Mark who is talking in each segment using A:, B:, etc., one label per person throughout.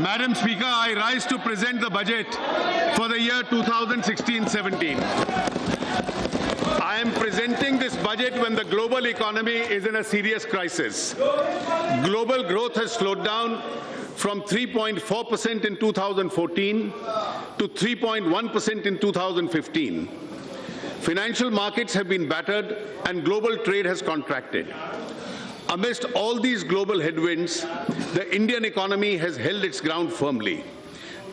A: Madam Speaker, I rise to present the budget for the year 2016-17. I am presenting this budget when the global economy is in a serious crisis. Global growth has slowed down from 3.4% in 2014 to 3.1% in 2015. Financial markets have been battered and global trade has contracted. Amidst all these global headwinds, the Indian economy has held its ground firmly.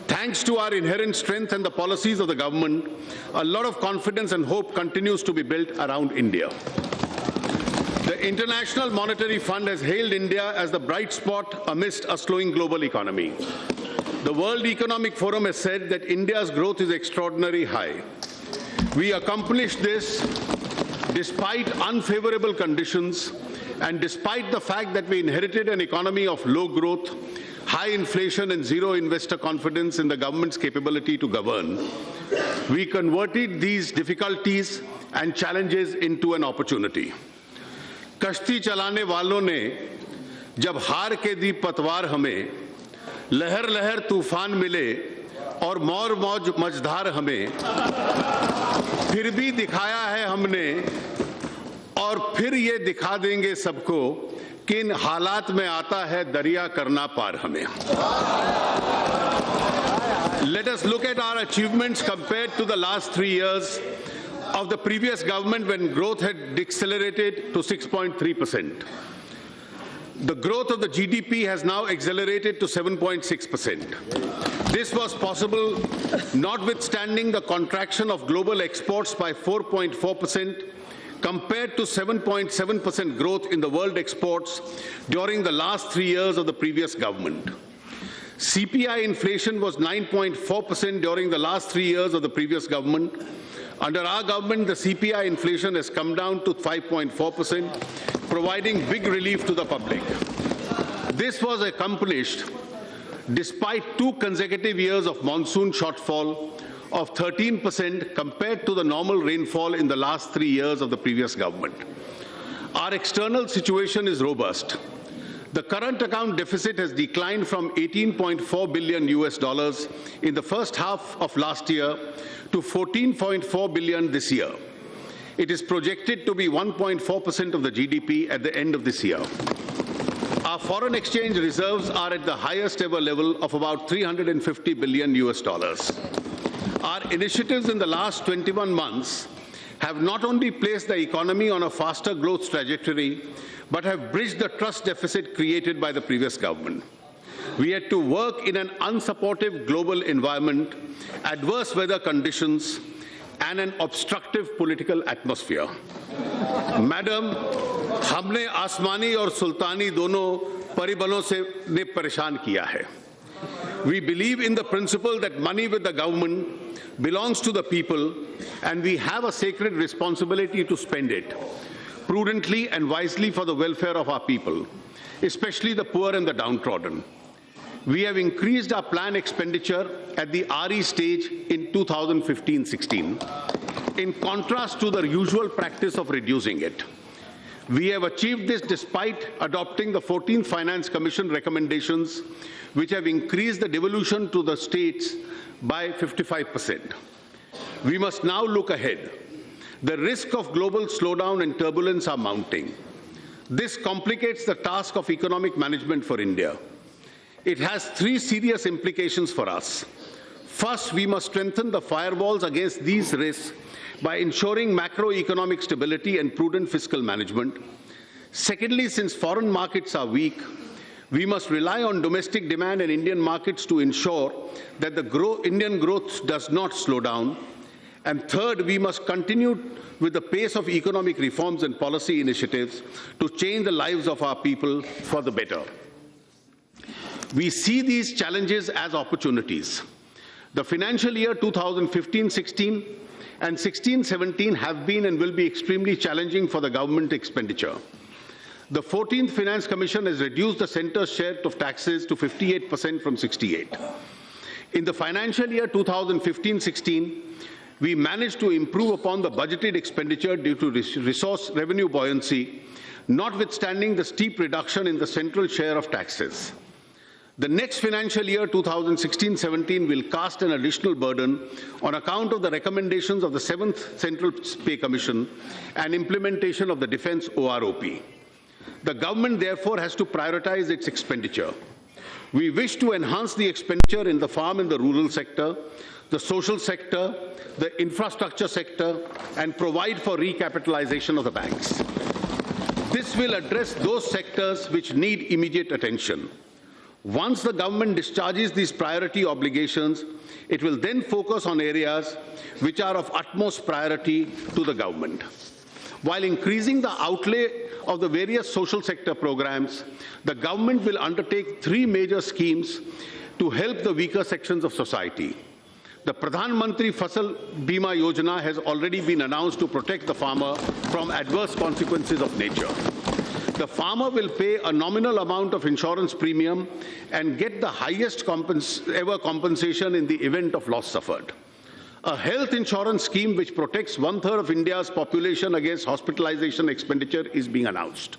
A: Thanks to our inherent strength and the policies of the government, a lot of confidence and hope continues to be built around India. The International Monetary Fund has hailed India as the bright spot amidst a slowing global economy. The World Economic Forum has said that India's growth is extraordinarily high. We accomplished this despite unfavorable conditions and despite the fact that we inherited an economy of low growth, high inflation and zero investor confidence in the government's capability to govern. We converted these difficulties and challenges into an opportunity. कश्ती चलाने वालों ने जब हार के दी पतवार हमें, लहर लहर तूफान मिले और मौर मौज मझधार हमें, फिर भी दिखाया है हमने और फिर ये दिखा देंगे सबको कि इन हालात में आता है दरिया करना पार हमें. Let us look at our achievements compared to the last 3 years of the previous government when growth had decelerated to 6.3%. The growth of the GDP has now accelerated to 7.6%. This was possible notwithstanding the contraction of global exports by 4.4% compared to 7.7% growth in the world exports during the last 3 years of the previous government. CPI inflation was 9.4% during the last 3 years of the previous government. Under our government, the CPI inflation has come down to 5.4%, providing big relief to the public. This was accomplished despite 2 consecutive years of monsoon shortfall of 13% compared to the normal rainfall in the last 3 years of the previous government. Our external situation is robust. The current account deficit has declined from $18.4 billion in the first half of last year to $14.4 billion this year. It is projected to be 1.4% of the GDP at the end of this year. Our foreign exchange reserves are at the highest ever level of about $350 billion. Our initiatives in the last 21 months have not only placed the economy on a faster growth trajectory, but have bridged the trust deficit created by the previous government. We had to work in an unsupportive global environment, adverse weather conditions, and an obstructive political atmosphere. Madam, हमने आसमानी और सुल्तानी दोनों परिबलों से ने परेशान किया है. We believe in the principle that money with the government belongs to the people, and we have a sacred responsibility to spend it prudently and wisely for the welfare of our people, especially the poor and the downtrodden. We have increased our planned expenditure at the RE stage in 2015-16, in contrast to the usual practice of reducing it. We have achieved this despite adopting the 14th Finance Commission recommendations, which have increased the devolution to the states by 55%. We must now look ahead. The risk of global slowdown and turbulence are mounting. This complicates the task of economic management for India. It has 3 serious implications for us. First, we must strengthen the firewalls against these risks by ensuring macroeconomic stability and prudent fiscal management. Secondly, since foreign markets are weak, we must rely on domestic demand and Indian markets to ensure that the Indian growth does not slow down. And third, we must continue with the pace of economic reforms and policy initiatives to change the lives of our people for the better. We see these challenges as opportunities. The financial year 2015-16 and 16-17 have been and will be extremely challenging for the government expenditure. The 14th Finance Commission has reduced the centre's share of taxes to 58% from 68%. In the financial year 2015-16, we managed to improve upon the budgeted expenditure due to resource revenue buoyancy, notwithstanding the steep reduction in the central share of taxes. The next financial year, 2016-17, will cast an additional burden on account of the recommendations of the 7th Central Pay Commission and implementation of the Defence OROP. The government, therefore, has to prioritize its expenditure. We wish to enhance the expenditure in the farm and the rural sector, the social sector, the infrastructure sector, and provide for recapitalization of the banks. This will address those sectors which need immediate attention. Once the government discharges these priority obligations, it will then focus on areas which are of utmost priority to the government. While increasing the outlay of the various social sector programs, the government will undertake 3 major schemes to help the weaker sections of society. The Pradhan Mantri Fasal Bima Yojana has already been announced to protect the farmer from adverse consequences of nature. The farmer will pay a nominal amount of insurance premium and get the highest ever compensation in the event of loss suffered. A health insurance scheme which protects 1/3 of India's population against hospitalization expenditure is being announced.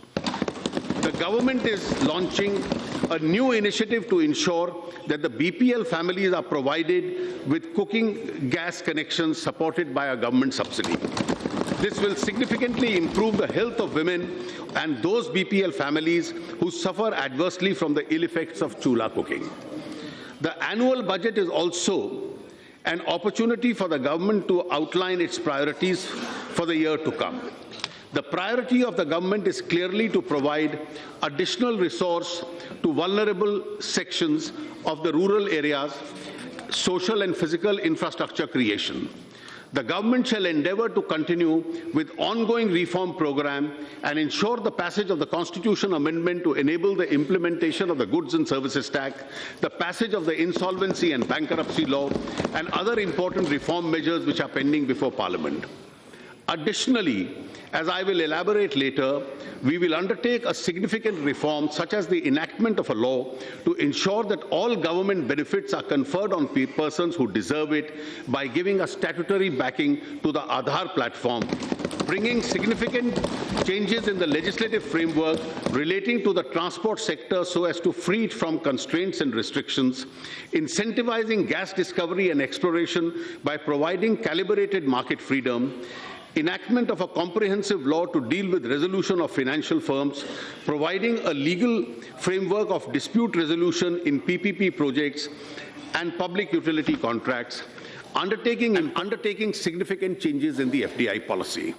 A: The government is launching a new initiative to ensure that the BPL families are provided with cooking gas connections supported by a government subsidy. This will significantly improve the health of women and those BPL families who suffer adversely from the ill effects of chula cooking. The annual budget is also an opportunity for the government to outline its priorities for the year to come. The priority of the government is clearly to provide additional resource to vulnerable sections of the rural areas, social and physical infrastructure creation. The government shall endeavour to continue with ongoing reform program and ensure the passage of the Constitution Amendment to enable the implementation of the Goods and Services Tax, the passage of the Insolvency and Bankruptcy Law, and other important reform measures which are pending before Parliament. Additionally, as I will elaborate later, we will undertake a significant reform such as the enactment of a law to ensure that all government benefits are conferred on persons who deserve it by giving a statutory backing to the Aadhaar platform, bringing significant changes in the legislative framework relating to the transport sector so as to free it from constraints and restrictions, incentivizing gas discovery and exploration by providing calibrated market freedom, enactment of a comprehensive law to deal with resolution of financial firms, providing a legal framework of dispute resolution in PPP projects and public utility contracts, undertaking significant changes in the FDI policy.